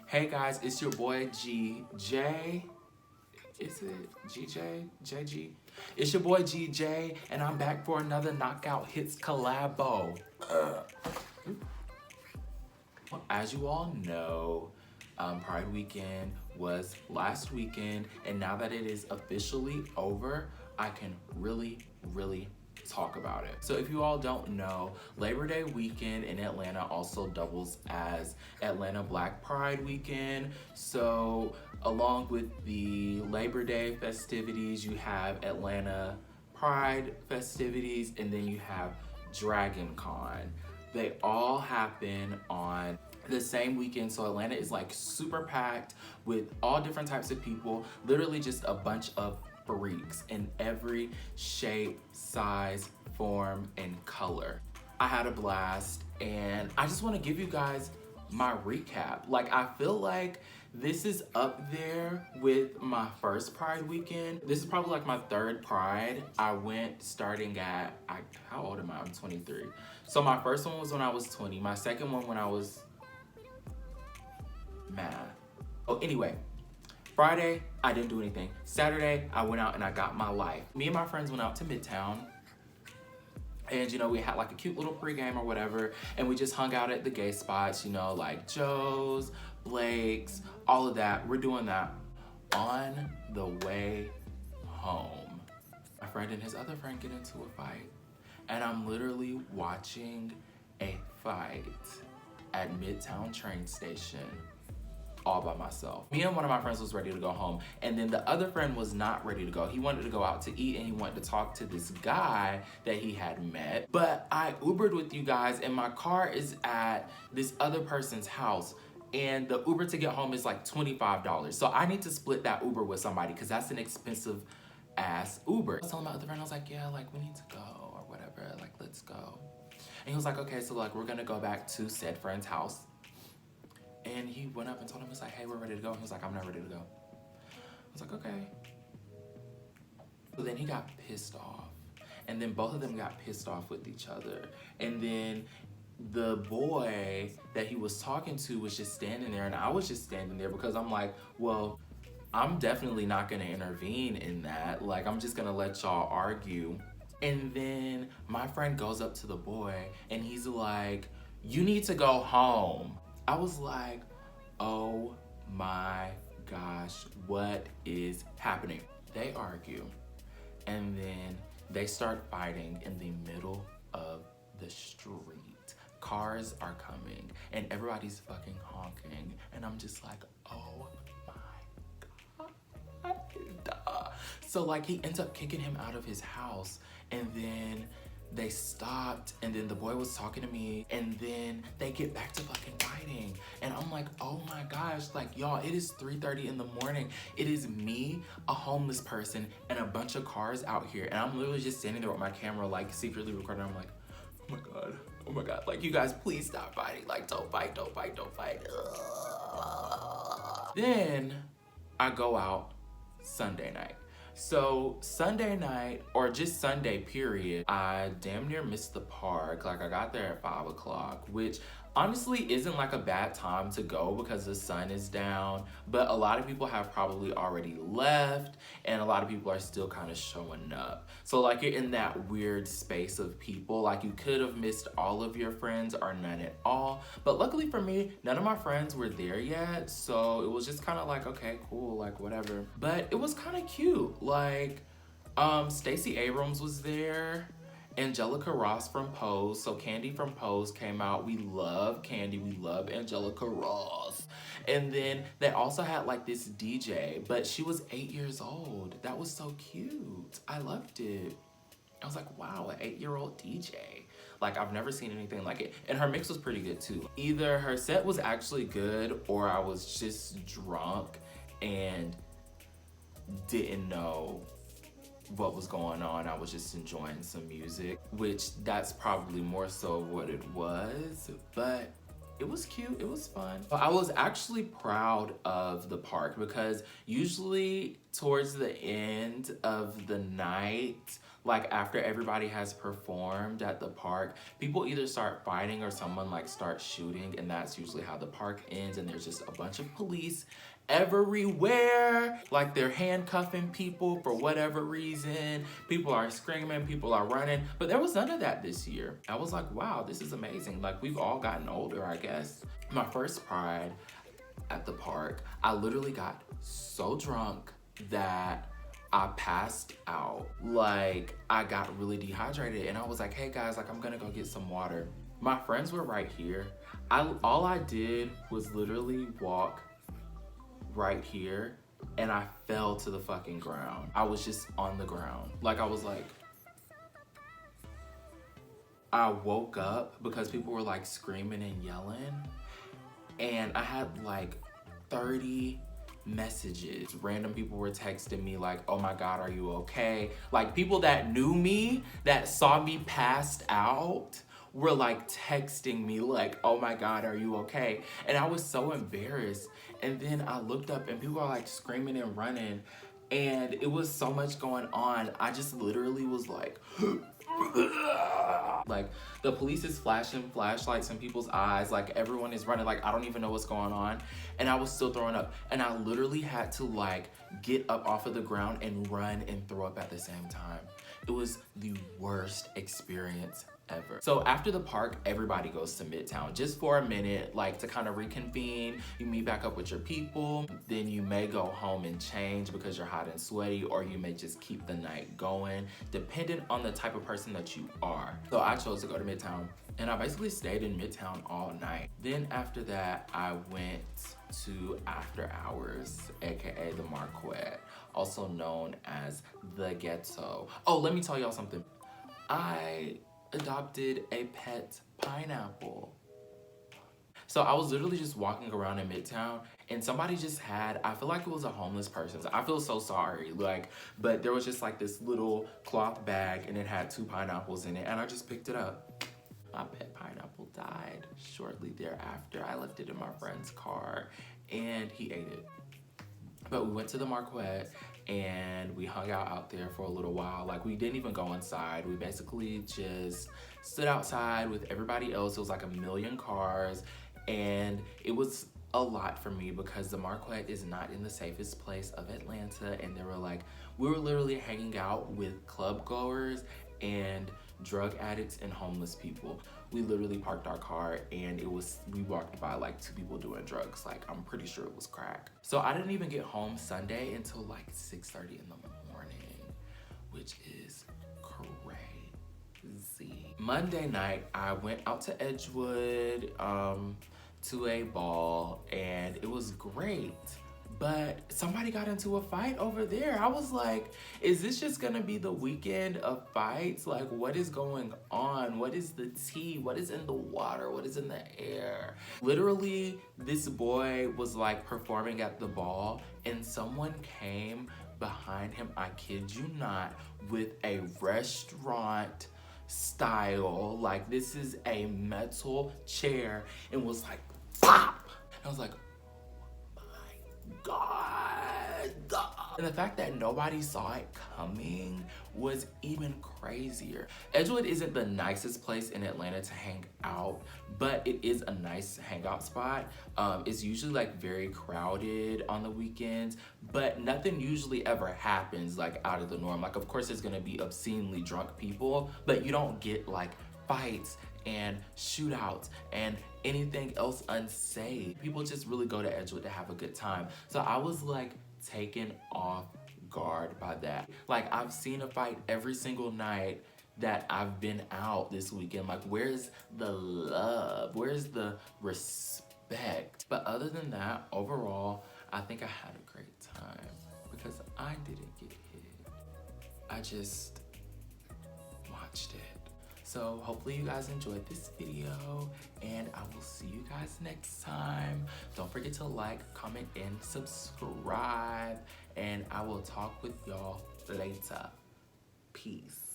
Hey guys, it's your boy GJ. Is it GJ? JG? It's your boy GJ, and I'm back for another Knockout Hits collabo. As you all know, Pride Weekend was last weekend, and now that it is officially over, I can really talk about it. So if you all don't know, Labor Day weekend in Atlanta also doubles as Atlanta Black Pride Weekend. So along with the Labor Day festivities, you have Atlanta Pride festivities, and then you have Dragon Con. They all happen on the same weekend, so Atlanta is like super packed with all different types of people, literally just a bunch of freaks in every shape, size, form, and color. I had a blast, and I just want to give you guys my recap. Like, I feel like this is up there with my first Pride weekend. This is probably like my third Pride. I went starting at, how old am I? I'm 23. So my first one was when I was 20. My second one when I was, math. Oh, anyway. Friday, I didn't do anything. Saturday, I went out and I got my life. Me and my friends went out to Midtown, and you know, we had like a cute little pregame or whatever, and we just hung out at the gay spots, you know, like Joe's, Blake's, all of that. We're doing that. On the way home, my friend and his other friend get into a fight, and I'm literally watching a fight at Midtown train station all by myself. Me and one of my friends was ready to go home, and then the other friend was not ready to go. He wanted to go out to eat, and he wanted to talk to this guy that he had met. But I Ubered with you guys, and my car is at this other person's house, and the Uber to get home is like $25. So I need to split that Uber with somebody because that's an expensive ass Uber. I was telling my other friend, I was like, yeah, like we need to go or whatever, like let's go. And he was like, okay, so like we're gonna go back to said friend's house. And he went up and told him, he's like, hey, we're ready to go. And he was like, I'm not ready to go. I was like, okay. So then he got pissed off. And then both of them got pissed off with each other. And then the boy that he was talking to was just standing there, and I was just standing there because I'm like, well, I'm definitely not gonna intervene in that. Like, I'm just gonna let y'all argue. And then my friend goes up to the boy and he's like, you need to go home. I was like, oh my gosh, what is happening? They argue, and then they start fighting in the middle of the street. Cars are coming, and everybody's fucking honking, and I'm just like, oh my God. So like, he ends up kicking him out of his house, and then they stopped, and then the boy was talking to me, and then they get back to fucking fighting. And I'm like, oh my gosh, like y'all, it is 3:30 in the morning. It is me, a homeless person, and a bunch of cars out here. And I'm literally just standing there with my camera, like secretly recording. I'm like, oh my God. Like, you guys, please stop fighting. Like, don't fight. Then I go out Sunday night. So Sunday night, or just Sunday period, I damn near missed the park. Like, I got there at 5 o'clock, which honestly isn't like a bad time to go because the sun is down, but a lot of people have probably already left, and a lot of people are still kind of showing up. So like, you're in that weird space of people. Like, you could have missed all of your friends or none at all, but luckily for me, none of my friends were there yet, so it was just kind of like, okay, cool, like whatever. But it was kind of cute. Like, Stacey Abrams was there, Angelica Ross from Pose. So Candy from Pose came out. We love Candy. We love Angelica Ross. And then they also had like this DJ, but she was 8 years old. That was so cute. I loved it. I was like, wow, an 8-year-old DJ. Like, I've never seen anything like it. And her mix was pretty good too. Either her set was actually good, or I was just drunk and didn't know what was going on. I was just enjoying some music, which that's probably more so what it was, but it was cute, it was fun. I was actually proud of the park because usually towards the end of the night, like after everybody has performed at the park, people either start fighting or someone like starts shooting, and that's usually how the park ends, and there's just a bunch of police everywhere, like they're handcuffing people for whatever reason. People are screaming, people are running, but there was none of that this year. I was like, wow, this is amazing. Like, we've all gotten older, I guess. My first Pride at the park, I literally got so drunk that I passed out. Like, I got really dehydrated, and I was like, hey guys, like, I'm gonna go get some water. My friends were right here. All I did was literally walk right here, and I fell to the fucking ground. I was just on the ground. Like, I was like, I woke up because people were like screaming and yelling, and I had like 30 messages. Random people were texting me like, oh my God, are you okay? Like, people that knew me, that saw me passed out, were like texting me like, oh my God, are you okay? And I was so embarrassed. And then I looked up and people are like screaming and running, and it was so much going on. I just literally was like, like, the police is flashing flashlights in people's eyes, like everyone is running, like I don't even know what's going on, and I was still throwing up, and I literally had to like get up off of the ground and run and throw up at the same time. It was the worst experience ever. So after the park, everybody goes to Midtown just for a minute, like to kind of reconvene. You meet back up with your people, then you may go home and change because you're hot and sweaty, or you may just keep the night going, depending on the type of person that you are. So I chose to go to Midtown, and I basically stayed in Midtown all night. Then after that, I went to After Hours, aka the Marquette, also known as the Ghetto. Oh, let me tell y'all something. I adopted a pet pineapple. So I was literally just walking around in Midtown, and somebody just had, I feel like it was a homeless person. I feel so sorry, like, but there was just like this little cloth bag, and it had 2 pineapples in it, and I just picked it up. My pet pineapple died shortly thereafter. I left it in my friend's car, and he ate it. But we went to the Marquette, and we hung out there for a little while. Like, we didn't even go inside. We basically just stood outside with everybody else. It was like a million cars, and it was a lot for me because the Marquette is not in the safest place of Atlanta, and we were literally hanging out with club goers and drug addicts and homeless people. We literally parked our car, and we walked by like 2 people doing drugs. Like, I'm pretty sure it was crack. So I didn't even get home Sunday until like 6:30 in the morning, which is crazy. Monday night, I went out to Edgewood to a ball, and it was great. But somebody got into a fight over there. I was like, is this just gonna be the weekend of fights? Like, what is going on? What is the tea? What is in the water? What is in the air? Literally, this boy was like performing at the ball, and someone came behind him, I kid you not, with a restaurant style, like this is a metal chair, and was like, pop! And I was like, God. And the fact that nobody saw it coming was even crazier. Edgewood isn't the nicest place in Atlanta to hang out, but it is a nice hangout spot. It's usually like very crowded on the weekends, but nothing usually ever happens like out of the norm. Like, of course there's gonna be obscenely drunk people, but you don't get like fights and shootouts and anything else unsafe. People just really go to Edgewood to have a good time. So I was like taken off guard by that. Like, I've seen a fight every single night that I've been out this weekend. Like, where's the love? Where's the respect? But other than that, overall, I think I had a great time because I didn't get hit. I just watched it. So hopefully you guys enjoyed this video, and I will see you guys next time. Don't forget to like, comment, and subscribe, and I will talk with y'all later. Peace.